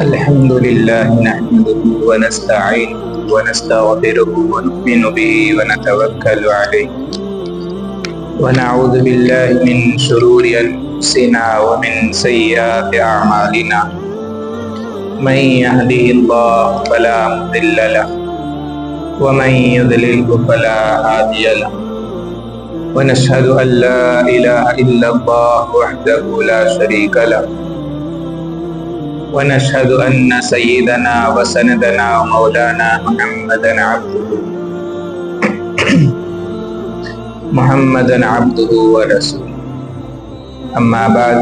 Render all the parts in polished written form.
الحمد لله نحمده ونستعينه ونستغفره ونؤمن به ونتوكل عليه ونعوذ بالله من شرور أنفسنا ومن سيئات أعمالنا من يهده الله فلا مضل له ومن يضلله فلا هادي له ونشهد أن لا إله إلا الله وحده لا شريك له ونشهد أن سيدنا وسندنا ومولانا محمدا عبده ورسوله أما بعد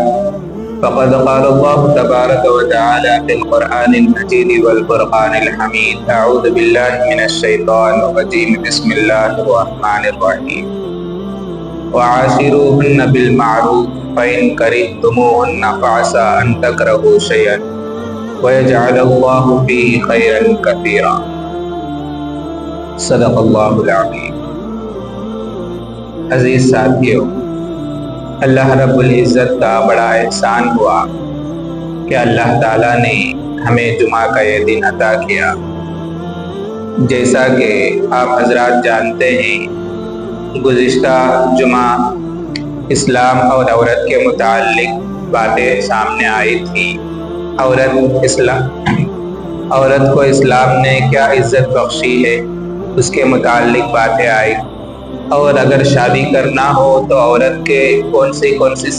فقد قال الله تبارك وتعالى في القرآن المجيد والفرقان الحميد أعوذ بالله من الشيطان الرجيم بسم الله الرحمن الرحيم وعاشروهن بالمعروف فإن كرهتموهن فعسى أن تكرهوا شيئا ويجعل الله فيه خيرا كثيرا صدق اللہ العظیم۔ عزیز ساتھیو، اللہ رب العزت کا بڑا احسان ہوا کہ اللہ تعالیٰ نے ہمیں جمعہ کا یہ دن عطا کیا۔ جیسا کہ آپ حضرات جانتے ہیں، گزشتہ جمعہ اسلام اور عورت کے متعلق باتیں سامنے آئی تھی۔ عورت کو اسلام نے کیا عزت بخشی ہے، اس کے متعلق باتیں آئی، اور اگر شادی کرنا ہو تو عورت کے کون سی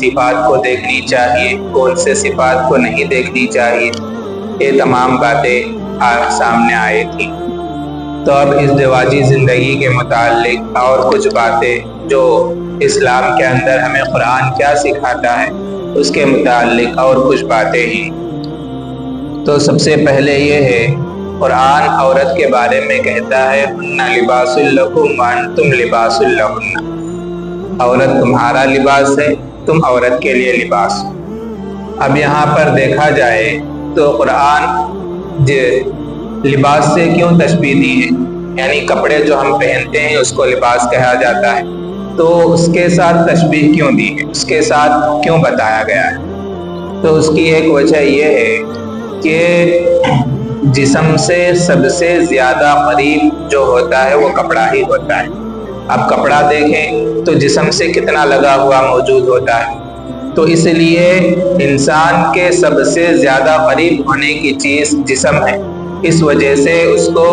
صفات کو دیکھنی چاہیے، کون سے صفات کو نہیں دیکھنی چاہیے، یہ تمام باتیں سامنے آئی تھی۔ تو اب اس ازدواجی زندگی کے متعلق اور کچھ باتیں جو اسلام کے اندر ہمیں قرآن کیا سکھاتا ہے اس کے متعلق اور کچھ باتیں ہیں۔ تو سب سے پہلے یہ ہے، قرآن عورت کے بارے میں کہتا ہے ہن لباس لکم وانتم لباس لہن، عورت تمہارا لباس ہے، تم عورت کے لیے لباس ہو۔ اب یہاں پر دیکھا جائے تو قرآن لباس سے کیوں تشبیہ دی ہے، یعنی کپڑے جو ہم پہنتے ہیں اس کو لباس کہا جاتا ہے، تو اس کے ساتھ تشبیہ کیوں دی ہے، اس کے ساتھ کیوں بتایا گیا ہے؟ تو اس کی ایک وجہ یہ ہے کہ جسم سے سب سے زیادہ قریب جو ہوتا ہے وہ کپڑا ہی ہوتا ہے۔ اب کپڑا دیکھیں تو جسم سے کتنا لگا ہوا موجود ہوتا ہے، تو اس لیے انسان کے سب سے زیادہ قریب ہونے کی چیز جسم ہے، اس وجہ سے اس کو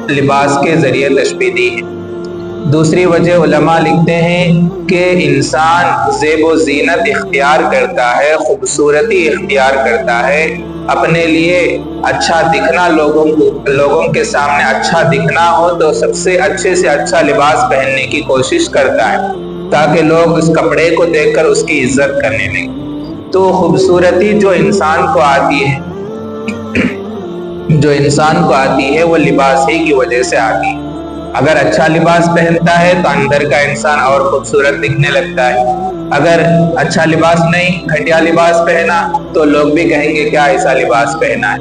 لباس کے ذریعے تشبیہ دی ہے۔ دوسری وجہ علماء لکھتے ہیں کہ انسان زیب و زینت اختیار کرتا ہے، خوبصورتی اختیار کرتا ہے، اپنے لیے اچھا دکھنا، لوگوں کے سامنے اچھا دکھنا ہو تو سب سے اچھا لباس پہننے کی کوشش کرتا ہے تاکہ لوگ اس کپڑے کو دیکھ کر اس کی عزت کرنے لگیں۔ تو خوبصورتی جو انسان کو آتی ہے وہ لباس ہی کی وجہ سے آتی ہے۔ اگر اچھا لباس پہنتا ہے تو اندر کا انسان اور خوبصورت دکھنے لگتا ہے، اگر اچھا لباس نہیں، گھٹیا لباس پہنا تو لوگ بھی کہیں گے کیا ایسا لباس پہنا ہے۔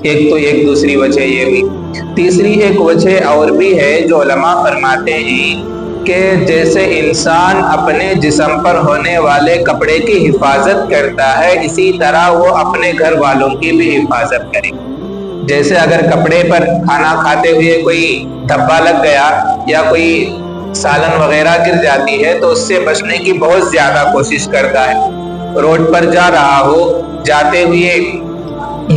ایک دوسری وجہ یہ بھی۔ تیسری ایک وجہ اور بھی ہے جو علماء فرماتے ہیں کہ جیسے انسان اپنے جسم پر ہونے والے کپڑے کی حفاظت کرتا ہے، اسی طرح وہ اپنے گھر والوں کی بھی حفاظت کرے۔ جیسے اگر کپڑے پر کھانا کھاتے ہوئے کوئی دھبا لگ گیا یا کوئی سالن وغیرہ گر جاتی ہے تو اس سے بچنے کی بہت زیادہ کوشش کرتا ہے۔ روڈ پر جا رہا ہو، جاتے ہوئے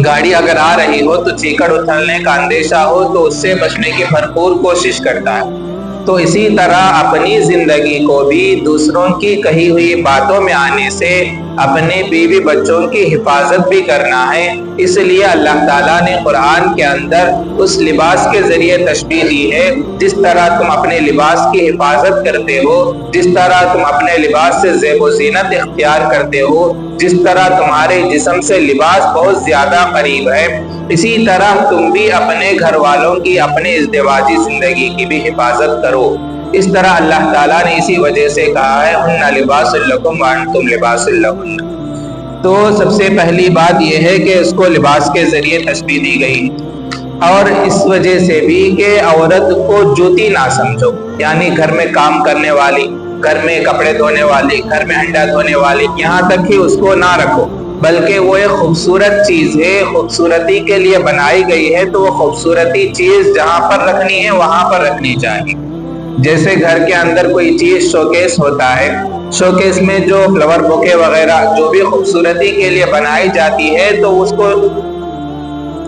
گاڑی اگر آ رہی ہو تو چیکڑ اچھلنے کا اندیشہ ہو تو اس سے بچنے کی بھرپور کوشش کرتا ہے۔ تو اسی طرح اپنی زندگی کو بھی دوسروں کی کہی ہوئی باتوں میں آنے سے اپنے بیوی بچوں کی حفاظت بھی کرنا ہے۔ اس لیے اللہ تعالیٰ نے قرآن کے اندر اس لباس کے ذریعے تشبیہ دی ہے، جس طرح تم اپنے لباس کی حفاظت کرتے ہو، جس طرح تم اپنے لباس سے زیب و زینت اختیار کرتے ہو، جس طرح تمہارے جسم سے لباس بہت زیادہ قریب ہے، اسی طرح تم بھی اپنے گھر والوں کی، اپنے ازدواجی زندگی کی بھی حفاظت کرو۔ اس طرح اللہ تعالیٰ نے اسی وجہ سے کہا ہے ہن لباس لکم وانتم لباس لہن۔ تو سب سے پہلی بات یہ ہے کہ اس کو لباس کے ذریعے تشبیہ دی گئی، اور اس وجہ سے بھی کہ عورت کو جوتی نہ سمجھو، یعنی گھر میں کام کرنے والی، گھر میں کپڑے دھونے والی، گھر میں انڈا دھونے والی، یہاں تک ہی اس کو نہ رکھو، بلکہ وہ ایک خوبصورت چیز ہے، خوبصورتی کے لیے بنائی گئی ہے، تو وہ خوبصورتی چیز جہاں پر رکھنی ہے وہاں پر رکھنی چاہیے۔ جیسے گھر کے اندر کوئی چیز شوکیس ہوتا ہے، شوکیس میں جو فلاور بوکے وغیرہ جو بھی خوبصورتی کے لیے بنائی جاتی ہے تو اس کو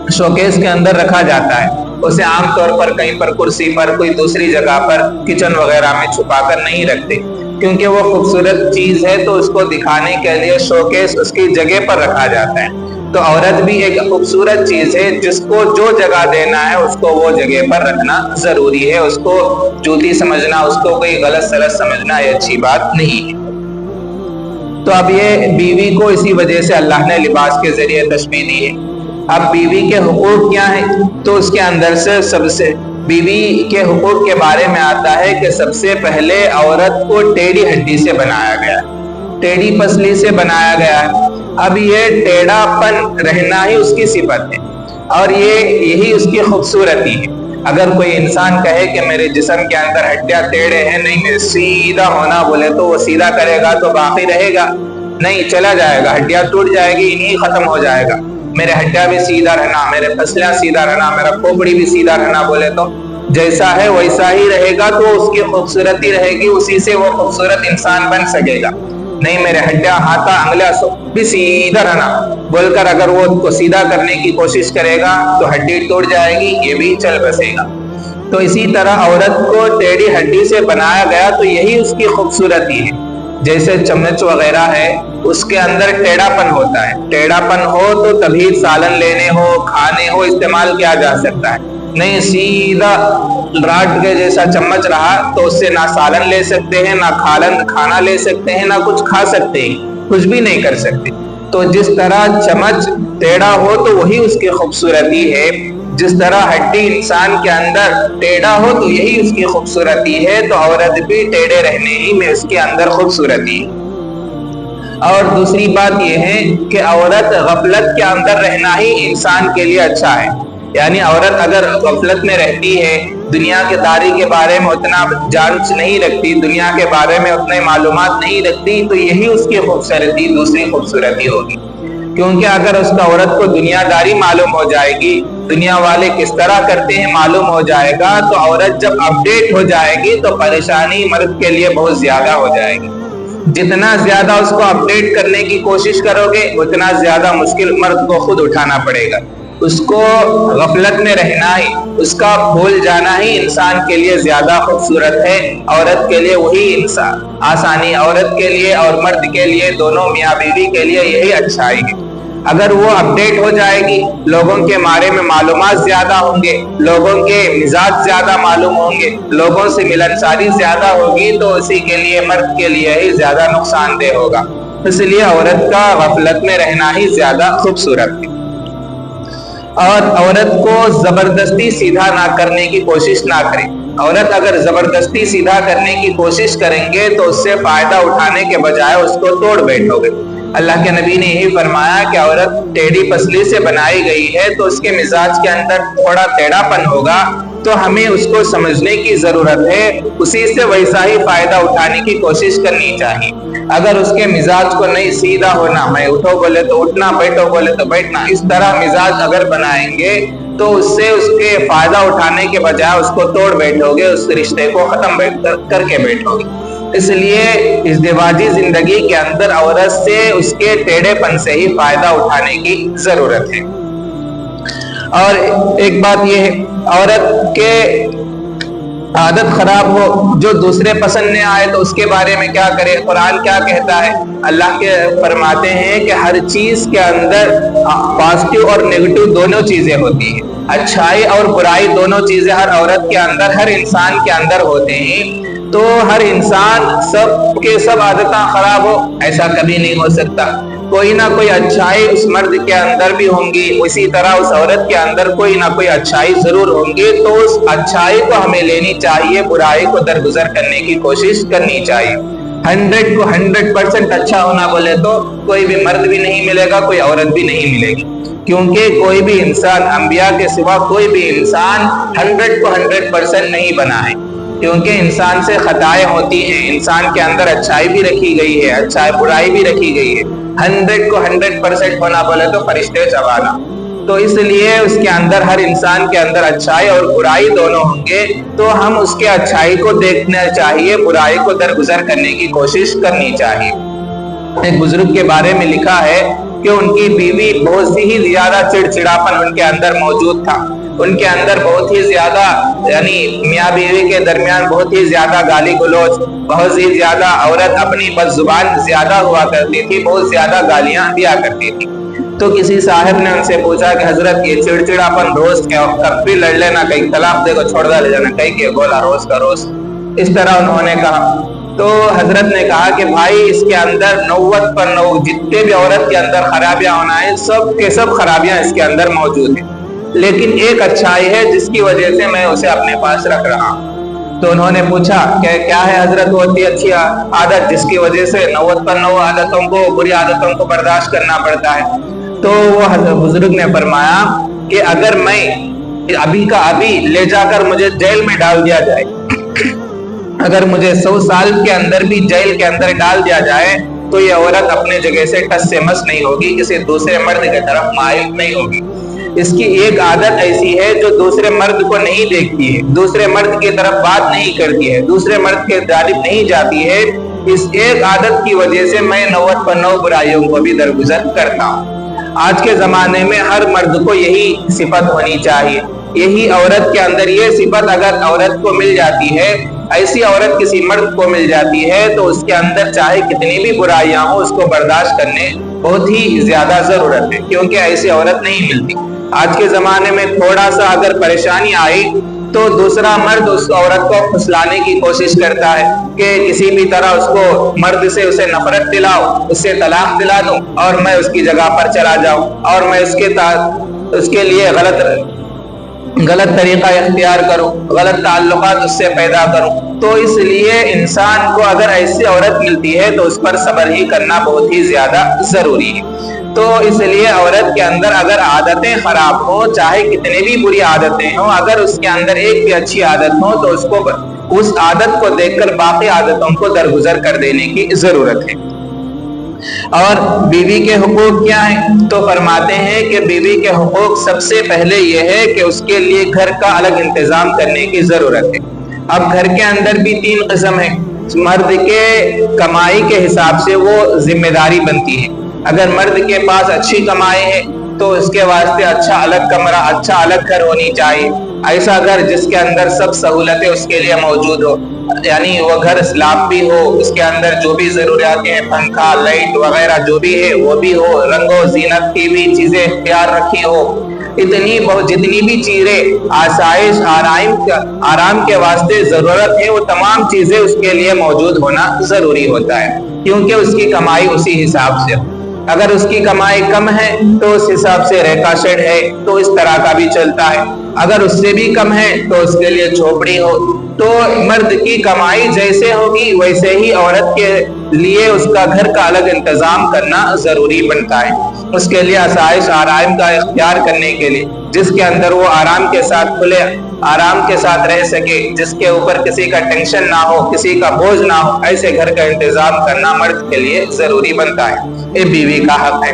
شوکیس کے اندر رکھا جاتا ہے، اسے عام طور پر کہیں پر کرسی پر، کوئی دوسری جگہ پر، کچن وغیرہ میں چھپا کر نہیں رکھتے، کیونکہ وہ خوبصورت چیز ہے تو اس کو دکھانے کے لیے شوکیس اس کی جگہ پر رکھا جاتا ہے۔ تو عورت بھی ایک خوبصورت چیز ہے، جس کو جو جگہ دینا ہے اس کو وہ جگہ پر رکھنا ضروری ہے، اس کو چوتی سمجھنا، اس کو کوئی غلط سلط سمجھنا یہ اچھی بات نہیں ہے۔ تو اب یہ بیوی کو اسی وجہ سے اللہ نے لباس کے ذریعے تشبیہ دی ہے۔ اب بیوی کے حقوق کیا ہیں؟ تو اس کے اندر سے سب سے بیوی کے حقوق کے بارے میں آتا ہے کہ سب سے پہلے عورت کو ٹیڑھی ہڈی سے بنایا گیا ہے، ٹیڑھی پسلی سے بنایا گیا ہے۔ اب یہ ٹیڑھا پن رہنا ہی اس کی صفت ہے اور یہی اس کی خوبصورتی ہے۔ اگر کوئی انسان کہے کہ میرے جسم کے اندر ہڈیاں ٹیڑھے ہیں، نہیں میں سیدھا ہونا بولے تو وہ سیدھا کرے گا تو باقی رہے گا؟ نہیں، چلا جائے گا، ہڈیاں ٹوٹ جائے گی، انہی ختم ہو جائے گا۔ میرے ہڈیاں بھی سیدھا رہنا، میرے پسلیاں سیدھا رہنا، میرا کھوپڑی بھی سیدھا رہنا بولے تو جیسا ہے ویسا ہی رہے گا، تو اس کی خوبصورتی رہے گی، اسی سے وہ خوبصورت انسان بن سکے گا۔ نہیں، میرے ہڈیاں، ہاتھا، انگلیاں سب بھی سیدھا رہنا بول کر اگر وہ کو سیدھا کرنے کی کوشش کرے گا تو ہڈی ٹوٹ جائے گی، یہ بھی چل بسے گا۔ تو اسی طرح عورت کو ٹیڑھی ہڈی سے بنایا گیا تو یہی اس کی خوبصورتی ہے۔ جیسے چمچ وغیرہ ہے، اس کے اندر ٹیڑھا پن ہوتا ہے، ٹیڑھا پن ہو تو تبھی سالن لینے ہو، کھانے ہو استعمال کیا جا سکتا ہے، نہیں سیدھا راڈ کے جیسا چمچ رہا تو اس سے نہ سالن لے سکتے ہیں، نہ کھانا لے سکتے ہیں، نہ کچھ کھا سکتے ہیں، کچھ بھی نہیں کر سکتے۔ تو جس طرح چمچ ٹیڑھا ہو تو وہی اس کی خوبصورتی ہے، جس طرح ہڈی انسان کے اندر ٹیڑھا ہو تو یہی اس کی خوبصورتی ہے، تو عورت بھی ٹیڑھے رہنے ہی میں اس کے اندر خوبصورتی ہے۔ اور دوسری بات یہ ہے کہ عورت غفلت کے اندر رہنا ہی انسان کے لیے اچھا ہے، یعنی عورت اگر غفلت میں رہتی ہے، دنیا کے داری کے بارے میں اتنا جانچ نہیں رکھتی، دنیا کے بارے میں اتنے معلومات نہیں رکھتی، تو یہی اس کی خوبصورتی دوسری خوبصورتی ہوگی۔ کیونکہ اگر اس کا عورت کو دنیا داری معلوم ہو جائے گی، دنیا والے کس طرح کرتے ہیں معلوم ہو جائے گا، تو عورت جب اپڈیٹ ہو جائے گی تو پریشانی مرد کے لیے بہت زیادہ ہو جائے گی۔ جتنا زیادہ اس کو اپڈیٹ کرنے کی کوشش کرو گے اتنا زیادہ مشکل مرد کو خود اٹھانا پڑے گا۔ اس کو غفلت میں رہنا ہی، اس کا بھول جانا ہی انسان کے لیے زیادہ خوبصورت ہے۔ عورت کے لیے وہی انسان آسانی، عورت کے لیے اور مرد کے لیے، دونوں میاں بیوی کے لیے یہی اچھائی ہے۔ اگر وہ اپڈیٹ ہو جائے گی، لوگوں کے بارے میں معلومات زیادہ ہوں گے، لوگوں کے مزاج زیادہ معلوم ہوں گے، لوگوں سے ملنساری زیادہ ہوگی، تو اسی کے لیے مرد کے لیے ہی زیادہ نقصان دہ ہوگا۔ اس لیے عورت کا غفلت میں رہنا ہی زیادہ خوبصورت ہے۔ اور عورت کو زبردستی سیدھا نہ کرنے کی کوشش نہ کریں۔ عورت اگر زبردستی سیدھا کرنے کی کوشش کریں گے تو اس سے فائدہ اٹھانے کے بجائے اس کو توڑ بیٹھو گے۔ اللہ کے نبی نے یہی فرمایا کہ عورت ٹیڑھی پسلی سے بنائی گئی ہے تو اس کے مزاج کے اندر تھوڑا ٹیڑھا پن ہوگا، تو ہمیں اس کو سمجھنے کی ضرورت ہے، اسی سے ویسا ہی فائدہ اٹھانے کی کوشش کرنی چاہیے۔ اگر اس کے مزاج کو نہیں سیدھا ہونا، میں اٹھو بولے تو اٹھنا، بیٹھو بولے تو بیٹھنا، اس طرح مزاج اگر بنائیں گے تو اس سے اس کے فائدہ اٹھانے کے بجائے اس کو توڑ بیٹھو گے، اس رشتے کو ختم کر کے بیٹھو گے۔ اس لیے ازدواجی زندگی کے اندر عورت سے اس کے ٹیڑھے پن سے ہی فائدہ اٹھانے کی ضرورت ہے۔ اور ایک بات یہ ہے، عورت کے عادت خراب ہو، جو دوسرے پسند نہ آئے تو اس کے بارے میں کیا کرے؟ قرآن کیا کہتا ہے؟ اللہ کے فرماتے ہیں کہ ہر چیز کے اندر پازیٹیو اور نیگیٹو دونوں چیزیں ہوتی ہیں، اچھائی اور برائی دونوں چیزیں ہر عورت کے اندر، ہر انسان کے اندر ہوتے ہیں۔ تو ہر انسان سب کے سب عادتیں خراب ہو ایسا کبھی نہیں ہو سکتا۔ کوئی نہ کوئی اچھائی اس مرد کے اندر بھی ہوں گی، اسی طرح اس عورت کے اندر کوئی نہ کوئی اچھائی ضرور ہوں گی، تو اس اچھائی کو ہمیں لینی چاہیے، برائی کو درگزر کرنے کی کوشش کرنی چاہیے۔ 100 کو 100% اچھا ہونا بولے تو کوئی بھی مرد بھی نہیں ملے گا، کوئی عورت بھی نہیں ملے گی، کیونکہ کوئی بھی انسان انبیاء کے سوا کوئی بھی انسان 100 کو 100% نہیں بنا ہے۔ کیونکہ انسان سے خطائیں ہوتی ہیں، انسان کے اندر اچھائی بھی رکھی گئی ہے، اچھائی برائی بھی رکھی گئی ہے۔ 100 کو 100% ہونا بولے تو فرشتے چبانا، تو اس لیے اس کے اندر، ہر انسان کے اندر اچھائی اور برائی دونوں ہوں گے، تو ہم اس کے اچھائی کو دیکھنا چاہیے، برائی کو درگزر کرنے کی کوشش کرنی چاہیے۔ ایک بزرگ کے بارے میں لکھا ہے کہ ان کی بیوی بہت ہی زیادہ چڑچڑاپن ان کے اندر موجود تھا، ان کے اندر بہت ہی زیادہ، یعنی میاں بیوی کے درمیان بہت ہی زیادہ گالی گلوچ، بہت ہی زیادہ، عورت اپنی بد زبان زیادہ ہوا کرتی تھی، بہت زیادہ گالیاں دیا کرتی تھی۔ تو کسی صاحب نے ان سے پوچھا کہ حضرت یہ چڑچڑاپن روز کب بھی لڑ لینا، کہیں طلاق دے کو چھوڑ لے جانا، کہیں کہ بولا روز کا روز، اس طرح انہوں نے کہا۔ تو حضرت نے کہا کہ بھائی اس کے اندر 90 جتنے بھی عورت کے اندر خرابیاں ہونا ہے، سب کے سب خرابیاں اس کے اندر موجود ہیں، لیکن ایک اچھائی ہے جس کی وجہ سے میں اسے اپنے پاس رکھ رہا ہوں۔ تو انہوں نے پوچھا کہ کیا ہے حضرت وہ اتنی اچھی عادت جس کی وجہ سے 90 عادتوں کو، بری عادتوں کو برداشت کرنا پڑتا ہے؟ تو وہ بزرگ نے فرمایا کہ اگر میں ابھی کا ابھی لے جا کر مجھے جیل میں ڈال دیا جائے، اگر مجھے 100 سال کے اندر بھی جیل کے اندر ڈال دیا جائے، تو یہ عورت اپنے جگہ سے ٹس سے مس نہیں ہوگی، کسی دوسرے مرد کی طرف مائل نہیں ہوگی۔ اس کی ایک عادت ایسی ہے جو دوسرے مرد کو نہیں دیکھتی ہے، دوسرے مرد کی طرف بات نہیں کرتی ہے، دوسرے مرد کے جانب نہیں جاتی ہے۔ اس ایک عادت کی وجہ سے میں 90 برائیوں کو بھی درگزر کرتا ہوں۔ آج کے زمانے میں ہر مرد کو یہی صفت ہونی چاہیے، یہی عورت کے اندر یہ صفت اگر عورت کو مل جاتی ہے، ایسی عورت کسی مرد کو مل جاتی ہے، تو اس کے اندر چاہے کتنی بھی برائیاں ہوں اس کو برداشت کرنے بہت ہی زیادہ ضرورت ہے، کیونکہ ایسی عورت نہیں ملتی۔ آج کے زمانے میں تھوڑا سا اگر پریشانی آئی تو دوسرا مرد اس عورت کو پھسلانے کی کوشش کرتا ہے کہ کسی بھی طرح اس کو، مرد سے اسے نفرت دلاؤ، اس سے طلاق دلا دوں اور میں اس کی جگہ پر چلا جاؤں، اور میں اس کے لیے غلط طریقہ اختیار کروں، غلط تعلقات اس سے پیدا کروں۔ تو اس لیے انسان کو اگر ایسی عورت ملتی ہے تو اس پر صبر ہی کرنا بہت ہی زیادہ ضروری ہے۔ تو اس لیے عورت کے اندر اگر عادتیں خراب ہوں، چاہے کتنی بھی بری عادتیں ہوں، اگر اس کے اندر ایک بھی اچھی عادت ہو تو اس عادت کو دیکھ کر باقی عادتوں کو درگزر کر دینے کی ضرورت ہے۔ اور بیوی کے حقوق کیا ہیں؟ تو فرماتے ہیں کہ بیوی کے حقوق سب سے پہلے یہ ہے کہ اس کے لیے گھر کا الگ انتظام کرنے کی ضرورت ہے۔ اب گھر کے اندر بھی 3 قسم ہیں۔ مرد کے کمائی کے حساب سے وہ ذمہ داری بنتی ہے۔ اگر مرد کے پاس اچھی کمائی ہے تو اس کے واسطے اچھا الگ کمرہ، اچھا الگ گھر ہونی چاہیے، ایسا گھر جس کے اندر سب سہولتیں اس کے لیے موجود ہو، یعنی وہ گھر سلاب بھی ہو، اس کے اندر جو بھی ضروریات ہیں، پنکھا، لائٹ وغیرہ جو بھی ہے وہ بھی ہو، رنگ و زینت کی بھی چیزیں اختیار رکھی ہو، جتنی بھی چیزیں آسائش آرام کے واسطے ضرورت ہے، وہ تمام چیزیں اس کے لیے موجود ہونا ضروری ہوتا ہے، کیونکہ اس کی کمائی اسی حساب سے ہو۔ اگر اس کی کمائی کم ہے تو اس حساب سے ریکا شیڈ ہے تو اس طرح کا بھی چلتا ہے، اگر اس سے بھی کم ہے تو اس کے لیے جھوپڑی ہو۔ تو مرد کی کمائی جیسے ہوگی ویسے ہی عورت کے لیے اس کا گھر کا الگ انتظام کرنا ضروری بنتا ہے، اس کے لیے آسائش آرام کا اختیار کرنے کے لیے، جس کے اندر وہ آرام کے ساتھ کھلے آرام کے ساتھ رہ سکے، جس کے اوپر کسی کا ٹینشن نہ ہو، کسی کا بوجھ نہ ہو، ایسے گھر کا انتظام کرنا مرد کے لیے ضروری بنتا ہے، یہ بیوی کا حق ہے۔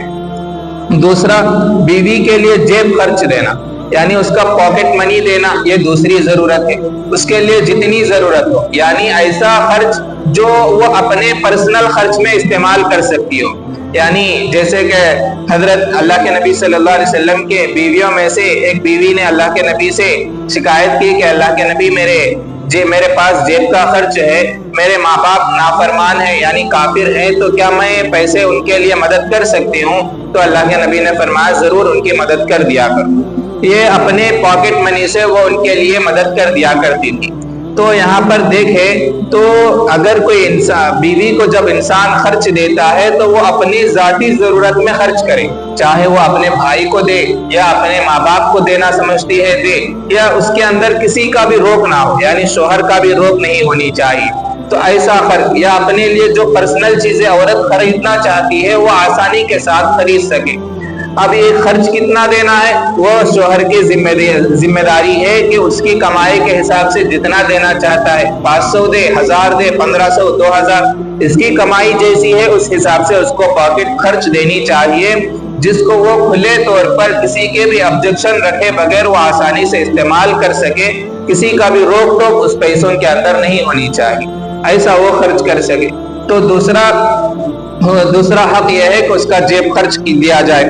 دوسرا، بیوی کے لیے جیب خرچ دینا، یعنی اس کا پاکٹ منی دینا، یہ دوسری ضرورت ہے۔ اس کے لیے جتنی ضرورت ہو، یعنی ایسا خرچ جو وہ اپنے پرسنل خرچ میں استعمال کر سکتی ہو، یعنی جیسے کہ حضرت اللہ کے نبی صلی اللہ علیہ وسلم کے بیویوں میں سے ایک بیوی نے اللہ کے نبی سے شکایت کی کہ اللہ کے نبی میرے پاس جیب کا خرچ ہے، میرے ماں باپ نافرمان ہیں یعنی کافر ہیں، تو کیا میں پیسے ان کے لیے مدد کر سکتی ہوں؟ تو اللہ کے نبی نے فرمایا ضرور ان کی مدد کر دیا کرو۔ یہ اپنے پاکٹ منی سے وہ ان کے لیے مدد کر دیا کرتی تھی۔ تو یہاں پر دیکھیں تو اگر کوئی بیوی کو جب انسان خرچ دیتا ہے تو وہ اپنی ذاتی ضرورت میں خرچ کرے، چاہے وہ اپنے بھائی کو دے یا اپنے ماں باپ کو دینا سمجھتی ہے دے، یا اس کے اندر کسی کا بھی روک نہ ہو، یعنی شوہر کا بھی روک نہیں ہونی چاہیے۔ تو ایسا خرچ یا اپنے لیے جو پرسنل چیزیں عورت خریدنا چاہتی ہے وہ آسانی کے ساتھ خرید سکے۔ اب یہ خرچ کتنا دینا ہے وہ شوہر کی ذمہ داری ہے کہ اس کی کمائی کے حساب سے جتنا دینا چاہتا ہے، 500 دے، 1000 دے، 1500، 2000، اس کی کمائی جیسی ہے اس حساب سے اس کو پاکٹ خرچ دینی چاہیے، جس کو وہ کھلے طور پر کسی کے بھی آبجیکشن رکھے بغیر وہ آسانی سے استعمال کر سکے، کسی کا بھی روک ٹوک اس پیسوں کے اندر نہیں ہونی چاہیے، ایسا وہ خرچ کر سکے۔ تو دوسرا حق یہ ہے کہ اس کا جیب خرچ دیا جائے،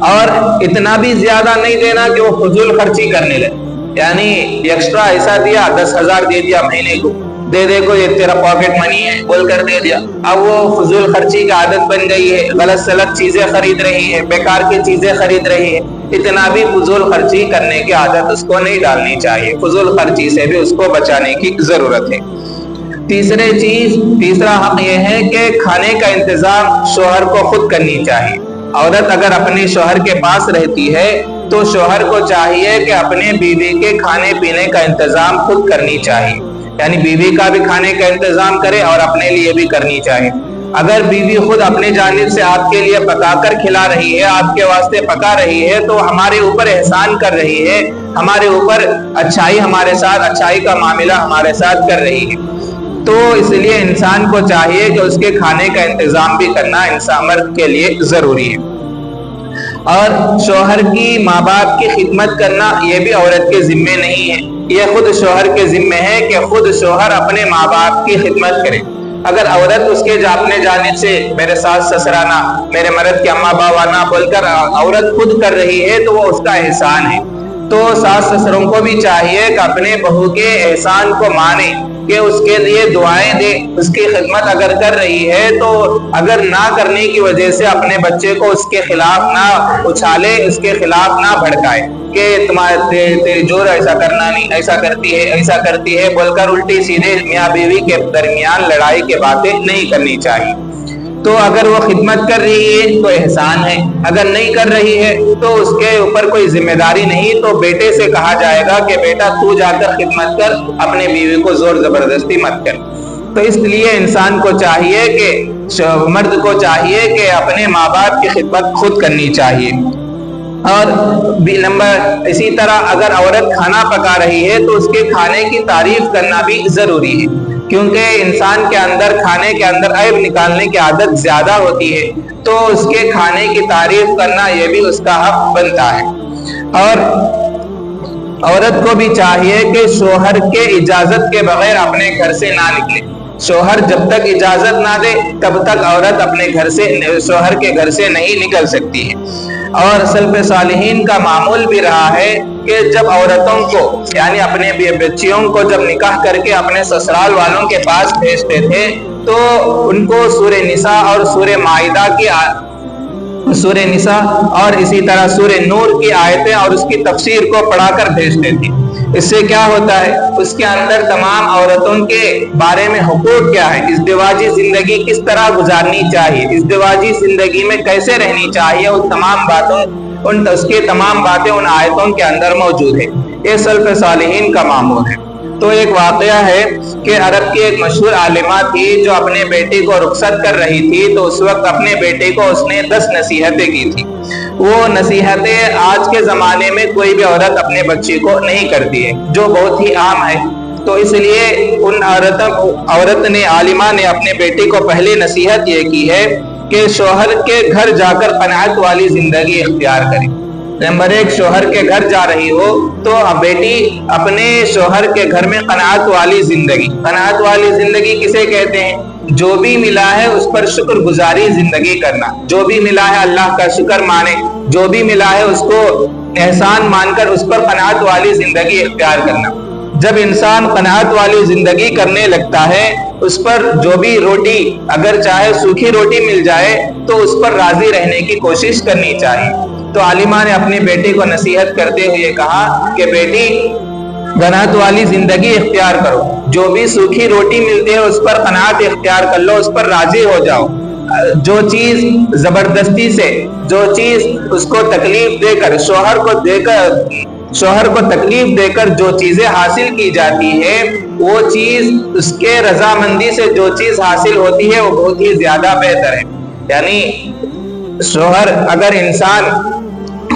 اور اتنا بھی زیادہ نہیں دینا کہ وہ فضول خرچی کرنے لگے، یعنی ایکسٹرا ایسا دیا، 10,000 دے دیا مہینے کو، دے کو یہ تیرا پاکٹ منی ہے بول کر دے دیا، اب وہ فضول خرچی کی عادت بن گئی ہے، غلط سلط چیزیں خرید رہی ہے، بیکار کی چیزیں خرید رہی ہے، اتنا بھی فضول خرچی کرنے کی عادت اس کو نہیں ڈالنی چاہیے، فضول خرچی سے بھی اس کو بچانے کی ضرورت ہے۔ تیسرا حق یہ ہے کہ کھانے کا انتظام شوہر کو خود کرنی چاہیے۔ عورت اگر اپنے شوہر کے پاس رہتی ہے تو شوہر کو چاہیے کہ اپنے بیوی کے کھانے پینے کا انتظام خود کرنی چاہیے، یعنی بیوی کا بھی کھانے کا انتظام کرے اور اپنے لیے بھی کرنی چاہیے۔ اگر بیوی خود اپنے جانب سے آپ کے لیے پکا کر کھلا رہی ہے، آپ کے واسطے پکا رہی ہے، تو ہمارے اوپر احسان کر رہی ہے، ہمارے اوپر اچھائی کا معاملہ ہمارے ساتھ کر رہی ہے، تو اس لیے انسان کو چاہیے کہ اس کے کھانے کا انتظام بھی کرنا انسان مرد کے لیے ضروری ہے۔ اور شوہر کی ماں باپ کی خدمت کرنا یہ بھی عورت کے ذمے نہیں ہے، یہ خود شوہر کے ذمے ہے کہ خود شوہر اپنے ماں باپ کی خدمت کرے۔ اگر عورت اس کے اپنے جانب سے میرے ساس سسرانا، میرے مرد کے اماں باوانا بول کر عورت خود کر رہی ہے تو وہ اس کا احسان ہے، تو ساس سسروں کو بھی چاہیے کہ اپنے بہو کے احسان کو مانے، کہ اس کے لیے دعائیں دے، اس کی خدمت اگر کر رہی ہے تو اگر نہ کرنے کی وجہ سے اپنے بچے کو اس کے خلاف نہ اچھالے، اس کے خلاف نہ بھڑکائے کہ تیری جور ایسا کرنا نہیں، ایسا کرتی ہے بول کر الٹی سیدھے میاں بیوی کے درمیان لڑائی کے باتیں نہیں کرنی چاہیے۔ تو اگر وہ خدمت کر رہی ہے تو احسان ہے، اگر نہیں کر رہی ہے تو اس کے اوپر کوئی ذمہ داری نہیں، تو بیٹے سے کہا جائے گا کہ بیٹا تو جا کر خدمت کر، اپنے بیوی کو زور زبردستی مت کر۔ تو اس لیے انسان کو چاہیے کہ مرد کو چاہیے کہ اپنے ماں باپ کی خدمت خود کرنی چاہیے۔ اور اسی طرح اگر عورت کھانا پکا رہی ہے تو اس کے کھانے کی تعریف کرنا بھی ضروری ہے، کیونکہ انسان کے اندر کھانے کے اندر عیب نکالنے کی عادت زیادہ ہوتی ہے، تو اس کے کھانے کی تعریف کرنا یہ بھی اس کا حق بنتا ہے۔ اور عورت کو بھی چاہیے کہ شوہر کے اجازت کے بغیر اپنے گھر سے نہ نکلے، شوہر جب تک اجازت نہ دے تب تک عورت اپنے شوہر کے گھر سے نہیں نکل سکتی ہے۔ اور سلف صالحین کا معمول بھی رہا ہے کہ جب عورتوں کو یعنی اپنے بچیوں کو جب نکاح کر کے اپنے سسرال والوں کے پاس بھیجتے تھے تو ان کو سورہ نساء اور سورہ مائدہ کی سورہ نساء اور اسی طرح سورہ نور کی آیتیں اور اس کی تفسیر کو پڑھا کر بھیجتے تھے۔ اس سے کیا ہوتا ہے، اس کے اندر تمام عورتوں کے بارے میں حقوق کیا ہے، ازدواجی زندگی کس طرح گزارنی چاہیے، ازدواجی زندگی میں کیسے رہنی چاہیے، اس کی تمام باتیں ان آیتوں کے اندر موجود ہے۔ یہ سلف صالحین کا معمول ہے۔ تو ایک واقعہ ہے کہ عرب کی ایک مشہور عالمہ تھی جو اپنے بیٹے کو رخصت کر رہی تھی، تو اس وقت اپنے بیٹے کو اس نے 10 نصیحتیں کی تھی۔ وہ نصیحتیں آج کے زمانے میں کوئی بھی عورت اپنے بچے کو نہیں کرتی ہے، جو بہت ہی عام ہے۔ تو اس لیے ان عورت نے عالمہ نے اپنے بیٹے کو پہلی نصیحت یہ کی ہے کہ شوہر کے گھر جا کر قناعت والی زندگی اختیار کرے۔ نمبر 1، شوہر کے گھر جا رہی ہو تو بیٹی اپنے شوہر کے گھر میں قناعت والی زندگی کسے کہتے ہیں؟ جو بھی ملا ہے اس پر شکر گزاری زندگی کرنا، جو بھی ملا ہے اللہ کا شکر مانے، جو بھی ملا ہے اس کو احسان مان کر اس پر قناعت والی زندگی اختیار کرنا۔ جب انسان قناعت والی زندگی کرنے لگتا ہے، اس پر جو بھی روٹی اگر چاہے سوکھی روٹی مل جائے تو اس پر راضی رہنے کی کوشش کرنی چاہیے۔ تو عالمہ نے اپنے بیٹے کو نصیحت کرتے ہوئے کہا کہ بیٹی قناعت والی زندگی اختیار کرو، جو بھی سوکھی روٹی ملتی ہے اس پر قناعت اختیار کر لو، اس پر راضی ہو جاؤ۔ جو چیز زبردستی سے، جو چیز اس کو تکلیف دے کر شوہر کو تکلیف دے کر جو چیزیں حاصل کی جاتی ہے، وہ چیز اس کے رضامندی سے جو چیز حاصل ہوتی ہے وہ بہت ہی زیادہ بہتر ہے۔ یعنی شوہر اگر انسان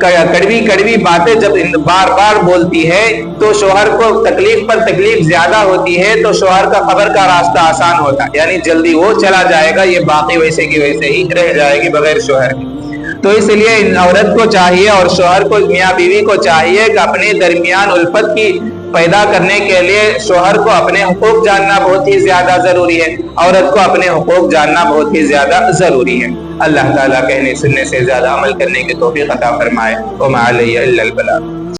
کڑوی کڑوی باتیں جب بار بار بولتی ہے تو شوہر کو تکلیف پر تکلیف زیادہ ہوتی ہے، تو شوہر کا قبر کا راستہ آسان ہوتا ہے، یعنی جلدی وہ چلا جائے گا، یہ باقی ویسے کی ویسے ہی رہ جائے گی بغیر شوہر کے۔ تو اس لیے عورت کو چاہیے اور شوہر کو، میاں بیوی کو چاہیے کہ اپنے درمیان الفت کی پیدا کرنے کے لیے شوہر کو اپنے حقوق جاننا بہت ہی زیادہ ضروری ہے، عورت کو اپنے حقوق جاننا بہت ہی زیادہ ضروری ہے۔ اللہ تعالیٰ کہنے سننے سے زیادہ عمل کرنے کی توفیق عطا فرمائے۔ وما علی الا البلاغ۔